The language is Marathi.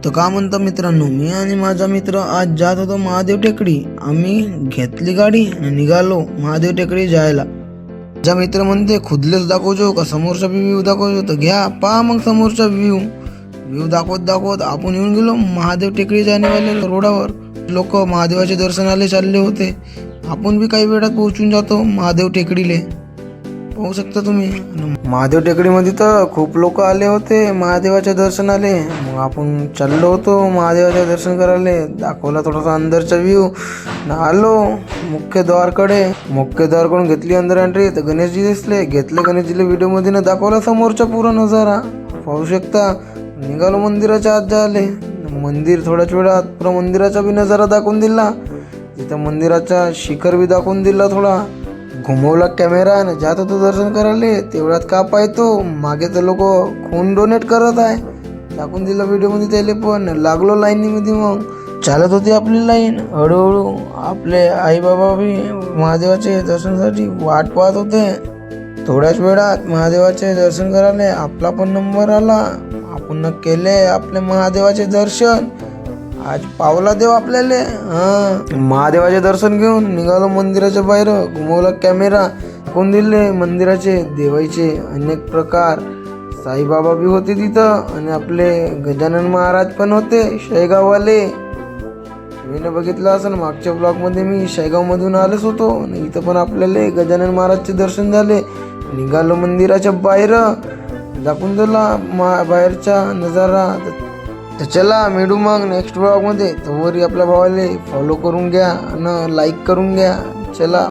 तर का म्हणता मित्रांनो, मी आणि माझा मित्र आज जात होतो महादेव टेकडी. आम्ही घेतली गाडी आणि निघालो महादेव टेकडी जायला. माझा मित्र म्हणते खुदलेच दाखवजो का समोरचा व्ह्यू दाखवजो. तर घ्या पहा मग समोरचा व्ह्यू दाखवत दाखवत आपण येऊन गेलो महादेव टेकडी जाण्यावाले रोडावर. लोक महादेवाचे दर्शनाले चालले होते. आपण बी काही वेळात पोहोचून जातो महादेव टेकडीले. पाहू शकता तुम्ही. महादेव टेकडीमध्ये तर खूप लोक आले होते महादेवाच्या दर्शनाले. मग आपण चाललो होतो महादेवाच्या दर्शन करायला. दाखवला थोडासा अंदरचा व्ह्यू. आलो मुख्य द्वारकडून घेतली अंदर एंट्री. तर गणेशजी दिसले. घेतले गणेशजीला व्हिडिओमध्ये न दाखवला समोरचा पुरा नजारा. पाहू शकता. निघालो मंदिराच्या आत जायले. मंदिर थोड्याच वेळात पुरा मंदिराचा बी नजारा दाखवून दिला. तिथं मंदिराचा शिखर बी दाखवून दिला. थोडा घुमवला कॅमेरा आणि जात होतो दर्शन करायला. तेवढ्यात का पाहतो मागे तर लोक खून डोनेट करत आहे. टाकून दिला व्हिडिओमध्ये त्याले. पण लागलो लाईनीमध्ये. मग चालत होती आपली लाईन. हळूहळू आपले आई बाबा बी महादेवाचे दर्शनासाठी वाट पाहत होते. थोड्याच वेळात महादेवाचे दर्शन करायला आपला पण नंबर आला. आपण केले आपले महादेवाचे दर्शन. आज पावला देव आपल्याला. महादेवाचे दर्शन घेऊन निघालो मंदिराच्या बाहेर. घुमवला कॅमेरा. कोण दिले मंदिराचे देवाचे अनेक प्रकार. साईबाबा बी होते तिथं आणि आपले गजानन महाराज पण होते शेगाववाले. तुम्ही बघितलं असं मागच्या ब्लॉगमध्ये मी शेगावमधून आलोच होतो. इथं पण आपल्याला गजानन महाराजचे दर्शन झाले. निघालो मंदिराच्या बाहेर. दाखवून दिला बाहेरचा नजारा. तर चला मिळू मग नेक्स्ट ब्लॉगमध्ये. तोवरी आपल्या भावाला फॉलो करून घ्या आणि लाईक करून घ्या. चला.